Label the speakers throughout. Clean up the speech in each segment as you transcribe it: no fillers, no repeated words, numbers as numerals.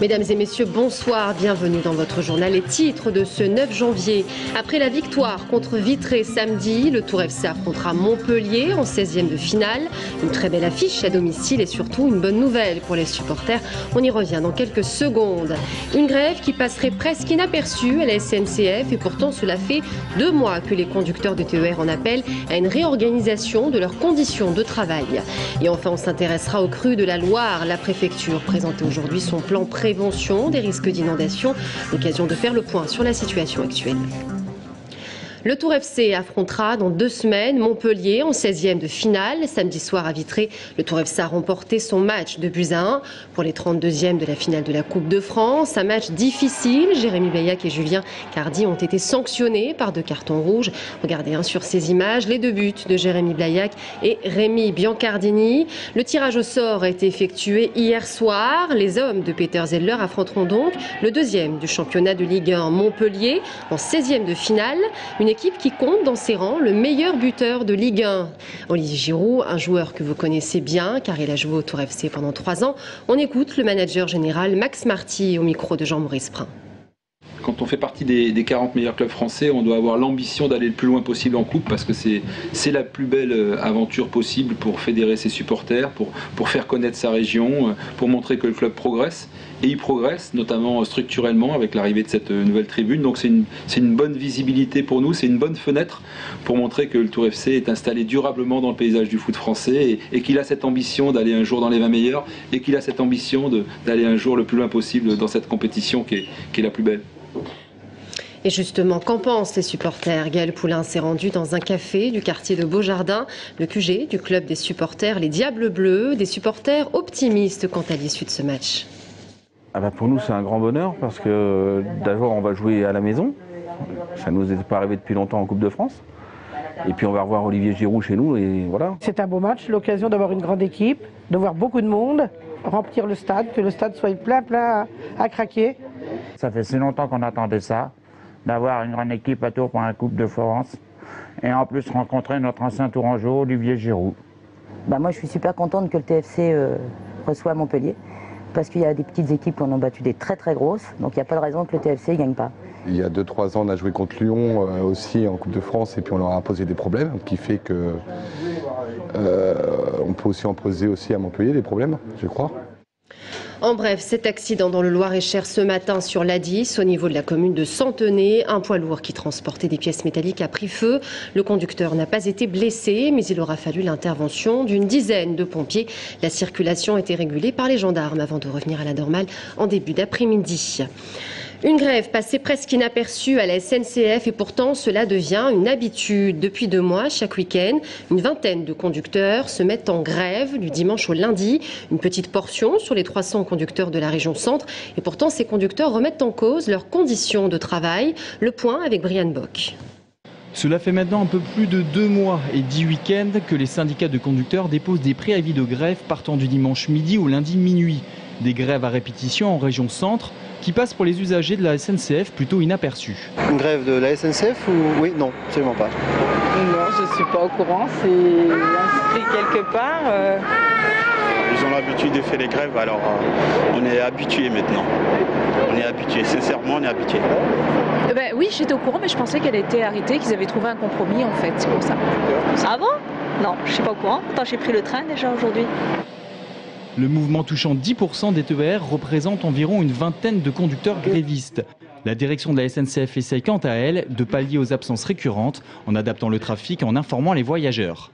Speaker 1: Mesdames et messieurs, bonsoir, bienvenue dans votre journal. Les titres de ce 9 janvier. Après la victoire contre Vitré samedi, le Tour FC affrontera Montpellier en 16e de finale. Une très belle affiche à domicile et surtout une bonne nouvelle pour les supporters. On y revient dans quelques secondes. Une grève qui passerait presque inaperçue à la SNCF et pourtant cela fait 2 mois que les conducteurs de TER en appellent à une réorganisation de leurs conditions de travail. Et enfin, on s'intéressera aux crues de la Loire. La préfecture présentait aujourd'hui son plan prévention des risques d'inondation. L'occasion de faire le point sur la situation actuelle. Le Tour FC affrontera dans 2 semaines Montpellier en 16e de finale. Samedi soir à Vitré, le Tour FC a remporté son match de buts à 1 pour les 32e de la finale de la Coupe de France. Un match difficile. Jérémy Blayach et Julien Cardi ont été sanctionnés par 2 cartons rouges. Regardez sur ces images les 2 buts de Jérémy Blayach et Rémi Biancardini. Le tirage au sort a été effectué hier soir. Les hommes de Peter Zedler affronteront donc le 2e du championnat de Ligue 1 Montpellier en 16e de finale. Une équipe qui compte dans ses rangs le meilleur buteur de Ligue 1, Olivier Giroud, un joueur que vous connaissez bien car il a joué au Tour FC pendant 3 ans. On écoute le manager général Max Marty au micro de Jean-Maurice Prin.
Speaker 2: Quand on fait partie des 40 meilleurs clubs français, on doit avoir l'ambition d'aller le plus loin possible en coupe parce que c'est la plus belle aventure possible pour fédérer ses supporters, pour faire connaître sa région, pour montrer que le club progresse. Et il progresse, notamment structurellement avec l'arrivée de cette nouvelle tribune. Donc c'est une bonne visibilité pour nous, c'est une bonne fenêtre pour montrer que le Tour FC est installé durablement dans le paysage du foot français et qu'il a cette ambition d'aller un jour dans les 20 meilleurs et qu'il a cette ambition d'aller un jour le plus loin possible dans cette compétition qui est la plus belle.
Speaker 1: Et justement, qu'en pensent les supporters? Gaël Poulain s'est rendu dans un café du quartier de Beaujardin, le QG du club des supporters, les Diables Bleus, des supporters optimistes quant à l'issue de ce match.
Speaker 3: Pour nous, c'est un grand bonheur parce que d'abord, on va jouer à la maison. Ça ne nous est pas arrivé depuis longtemps en Coupe de France. Et puis, on va revoir Olivier Giroud chez nous et voilà.
Speaker 4: C'est un beau match, l'occasion d'avoir une grande équipe, de voir beaucoup de monde, remplir le stade, que le stade soit plein à craquer.
Speaker 5: Ça fait si longtemps qu'on attendait ça, d'avoir une grande équipe à Tours pour la Coupe de France. Et en plus, rencontrer notre ancien tourangeau, Olivier Giroud.
Speaker 6: Moi, je suis super contente que le TFC reçoive Montpellier. Parce qu'il y a des petites équipes qui en ont battu des très très grosses, donc il n'y a pas de raison que le TFC ne gagne pas.
Speaker 7: Il y a 2-3 ans, on a joué contre Lyon aussi en Coupe de France et puis on leur a posé des problèmes, qui fait que on peut aussi en poser aussi à Montpellier des problèmes, je crois.
Speaker 1: En bref, cet accident dans le Loir-et-Cher ce matin sur l'A10, au niveau de la commune de Centenay. Un poids lourd qui transportait des pièces métalliques a pris feu. Le conducteur n'a pas été blessé, mais il aura fallu l'intervention d'une dizaine de pompiers. La circulation a été régulée par les gendarmes avant de revenir à la normale en début d'après-midi. Une grève passée presque inaperçue à la SNCF et pourtant cela devient une habitude. Depuis 2 mois, chaque week-end, une vingtaine de conducteurs se mettent en grève du dimanche au lundi. Une petite portion sur les 300 conducteurs de la région centre. Et pourtant, ces conducteurs remettent en cause leurs conditions de travail. Le point avec Brian Bock.
Speaker 8: Cela fait maintenant un peu plus de 2 mois et 10 week-ends que les syndicats de conducteurs déposent des préavis de grève partant du dimanche midi au lundi minuit. Des grèves à répétition en région centre qui passent pour les usagers de la SNCF plutôt inaperçues.
Speaker 9: Une grève de la SNCF ou... Oui, non, absolument pas.
Speaker 10: Non, je ne suis pas au courant, c'est inscrit quelque part.
Speaker 11: Ils ont l'habitude de faire les grèves, alors on est habitués maintenant. On est habitués, sincèrement on est habitués.
Speaker 12: Oui, j'étais au courant, mais je pensais qu'elle était arrêtée, qu'ils avaient trouvé un compromis en fait, c'est pour ça.
Speaker 13: Ah bon? Non, je ne suis pas au courant. Attends, j'ai pris le train déjà aujourd'hui.
Speaker 8: Le mouvement touchant 10% des TER représente environ une vingtaine de conducteurs grévistes. La direction de la SNCF essaye quant à elle de pallier aux absences récurrentes en adaptant le trafic et en informant les voyageurs.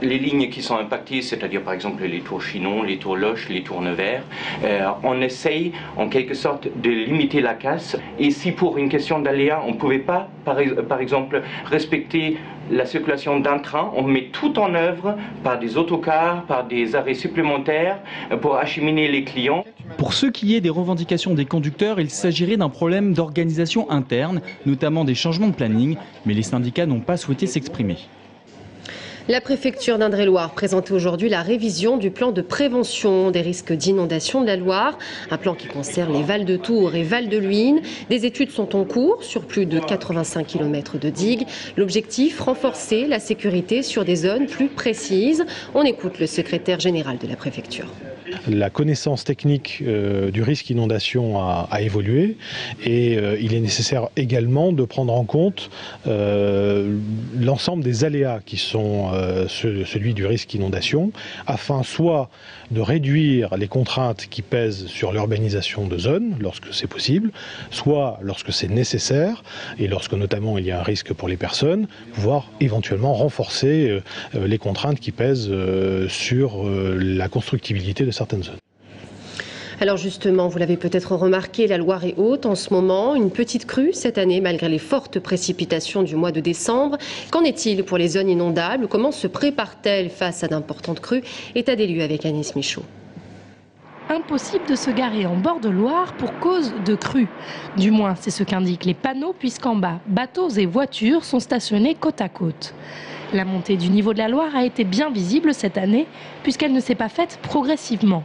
Speaker 14: Les lignes qui sont impactées, c'est-à-dire par exemple les tours Chinon, les tours Loche, les tours Nevers, on essaye en quelque sorte de limiter la casse. Et si pour une question d'aléa, on ne pouvait pas, par exemple, respecter la circulation d'un train, on met tout en œuvre par des autocars, par des arrêts supplémentaires pour acheminer les clients.
Speaker 8: Pour ce qui est des revendications des conducteurs, il s'agirait d'un problème d'organisation interne, notamment des changements de planning, mais les syndicats n'ont pas souhaité s'exprimer.
Speaker 1: La préfecture d'Indre-et-Loire présente aujourd'hui la révision du plan de prévention des risques d'inondation de la Loire. Un plan qui concerne les Val de Tours et Val de Luynes. Des études sont en cours sur plus de 85 km de digues. L'objectif, renforcer la sécurité sur des zones plus précises. On écoute le secrétaire général de la préfecture.
Speaker 15: La connaissance technique du risque inondation a évolué et il est nécessaire également de prendre en compte l'ensemble des aléas qui sont celui du risque inondation, afin soit de réduire les contraintes qui pèsent sur l'urbanisation de zones lorsque c'est possible, soit lorsque c'est nécessaire et lorsque notamment il y a un risque pour les personnes, pouvoir éventuellement renforcer les contraintes qui pèsent sur la constructibilité de certaines zones.
Speaker 1: Alors justement, vous l'avez peut-être remarqué, la Loire est haute en ce moment. Une petite crue cette année malgré les fortes précipitations du mois de décembre. Qu'en est-il pour les zones inondables? Comment se préparent-elles face à d'importantes crues? État des lieux avec Anis Michaud.
Speaker 16: Impossible de se garer en bord de Loire pour cause de crue. Du moins, c'est ce qu'indiquent les panneaux puisqu'en bas, bateaux et voitures sont stationnés côte à côte. La montée du niveau de la Loire a été bien visible cette année puisqu'elle ne s'est pas faite progressivement.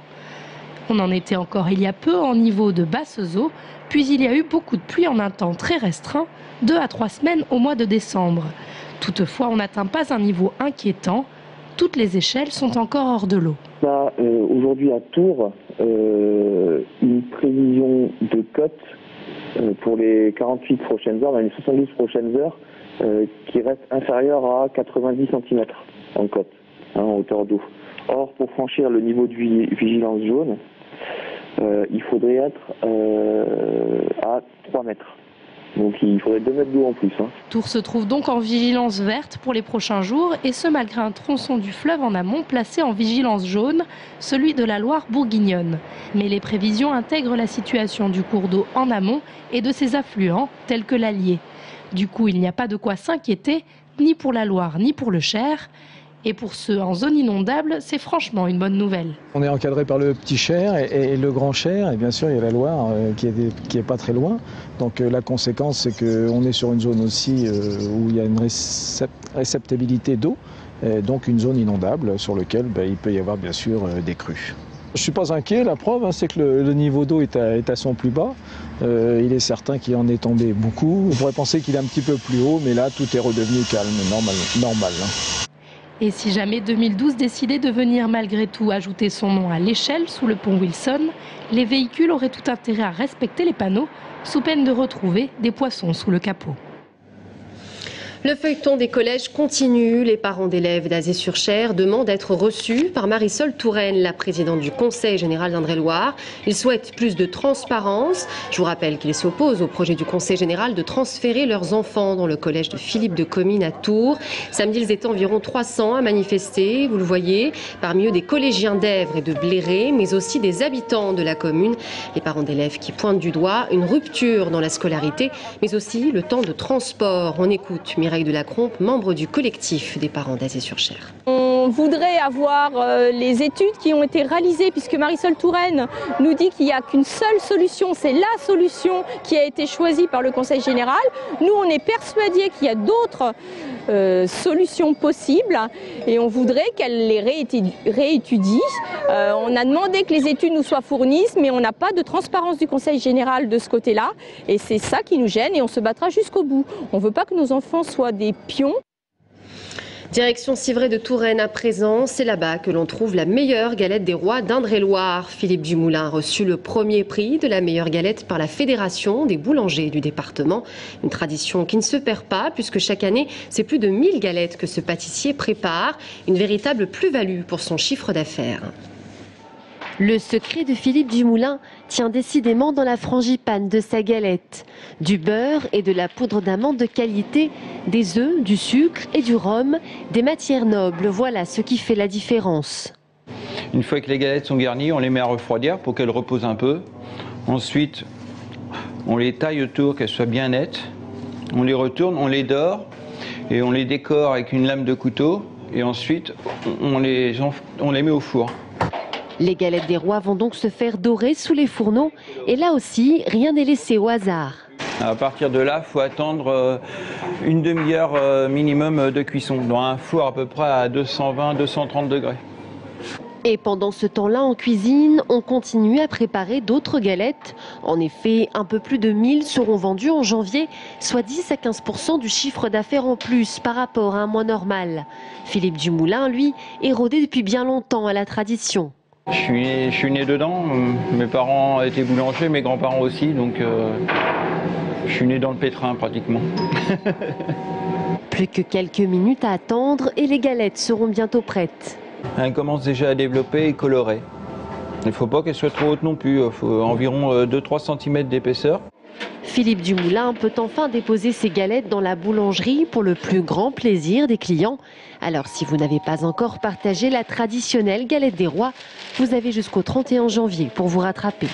Speaker 16: On en était encore il y a peu en niveau de basses eaux, puis il y a eu beaucoup de pluie en un temps très restreint, 2 à 3 semaines au mois de décembre. Toutefois, on n'atteint pas un niveau inquiétant. Toutes les échelles sont encore hors de l'eau.
Speaker 17: On a aujourd'hui à Tours une prévision de cote pour les 48 prochaines heures, dans les 72 prochaines heures, qui reste inférieure à 90 cm en cote, en hauteur d'eau. Or, pour franchir le niveau de vigilance jaune, il faudrait être à 3 mètres. Donc il faudrait 2 mètres d'eau en plus.
Speaker 16: Tours se trouve donc en vigilance verte pour les prochains jours, et ce malgré un tronçon du fleuve en amont placé en vigilance jaune, celui de la Loire bourguignonne. Mais les prévisions intègrent la situation du cours d'eau en amont et de ses affluents, tels que l'Allier. Du coup, il n'y a pas de quoi s'inquiéter, ni pour la Loire, ni pour le Cher. Et pour ceux en zone inondable, c'est franchement une bonne nouvelle.
Speaker 18: On est encadré par le petit Cher et le grand Cher, et bien sûr il y a la Loire qui est pas très loin. Donc la conséquence, c'est qu'on est sur une zone aussi où il y a une réceptabilité d'eau, donc une zone inondable sur laquelle il peut y avoir bien sûr des crues. Je ne suis pas inquiet, la preuve c'est que le niveau d'eau est à son plus bas. Il est certain qu'il en est tombé beaucoup. On pourrait penser qu'il est un petit peu plus haut, mais là tout est redevenu calme, normal.
Speaker 16: Et si jamais 2012 décidait de venir malgré tout ajouter son nom à l'échelle sous le pont Wilson, les véhicules auraient tout intérêt à respecter les panneaux, sous peine de retrouver des poissons sous le capot.
Speaker 1: Le feuilleton des collèges continue. Les parents d'élèves d'Azay-sur-Cher demandent à être reçus par Marisol Touraine, la présidente du Conseil général d'Indre-et-Loire. Ils souhaitent plus de transparence. Je vous rappelle qu'ils s'opposent au projet du Conseil général de transférer leurs enfants dans le collège de Philippe de Comines à Tours. Samedi, ils étaient environ 300 à manifester, vous le voyez, parmi eux des collégiens d'Èvres et de Bléré, mais aussi des habitants de la commune. Les parents d'élèves qui pointent du doigt une rupture dans la scolarité, mais aussi le temps de transport. On écoute Mireille Delacrompe, membre du collectif des parents d'Azay-sur-Cher.
Speaker 19: On voudrait avoir les études qui ont été réalisées, puisque Marisol Touraine nous dit qu'il n'y a qu'une seule solution, c'est la solution qui a été choisie par le Conseil général. Nous, on est persuadés qu'il y a d'autres solutions possibles et on voudrait qu'elle les réétudie. On a demandé que les études nous soient fournies, mais on n'a pas de transparence du Conseil général de ce côté-là et c'est ça qui nous gêne et on se battra jusqu'au bout. On ne veut pas que nos enfants soient des pions.
Speaker 1: Direction Civray de Touraine à présent, c'est là-bas que l'on trouve la meilleure galette des rois d'Indre-et-Loire. Philippe Dumoulin a reçu le premier prix de la meilleure galette par la Fédération des boulangers du département. Une tradition qui ne se perd pas puisque chaque année, c'est plus de 1000 galettes que ce pâtissier prépare. Une véritable plus-value pour son chiffre d'affaires.
Speaker 20: Le secret de Philippe Dumoulin tient décidément dans la frangipane de sa galette. Du beurre et de la poudre d'amande de qualité, des œufs, du sucre et du rhum, des matières nobles, voilà ce qui fait la différence.
Speaker 21: Une fois que les galettes sont garnies, on les met à refroidir pour qu'elles reposent un peu. Ensuite, on les taille autour, qu'elles soient bien nettes. On les retourne, on les dore et on les décore avec une lame de couteau. Et ensuite, on les met au four.
Speaker 20: Les galettes des rois vont donc se faire dorer sous les fourneaux. Et là aussi, rien n'est laissé au hasard.
Speaker 21: À partir de là, il faut attendre une demi-heure minimum de cuisson, dans un four à peu près à 220-230 degrés.
Speaker 20: Et pendant ce temps-là, en cuisine, on continue à préparer d'autres galettes. En effet, un peu plus de 1000 seront vendues en janvier, soit 10 à 15% du chiffre d'affaires en plus par rapport à un mois normal. Philippe Dumoulin, lui, est rodé depuis bien longtemps à la tradition.
Speaker 21: Je suis né dedans, mes parents étaient boulangers, mes grands-parents aussi, donc je suis né dans le pétrin pratiquement.
Speaker 20: Plus que quelques minutes à attendre et les galettes seront bientôt prêtes.
Speaker 21: Elle commence déjà à développer et colorer. Il ne faut pas qu'elle soit trop haute non plus, il faut environ 2-3 cm d'épaisseur.
Speaker 20: Philippe Dumoulin peut enfin déposer ses galettes dans la boulangerie pour le plus grand plaisir des clients. Alors si vous n'avez pas encore partagé la traditionnelle galette des rois, vous avez jusqu'au 31 janvier pour vous rattraper.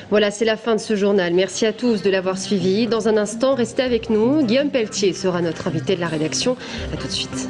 Speaker 1: Voilà, c'est la fin de ce journal. Merci à tous de l'avoir suivi. Dans un instant, restez avec nous. Guillaume Pelletier sera notre invité de la rédaction. A tout de suite.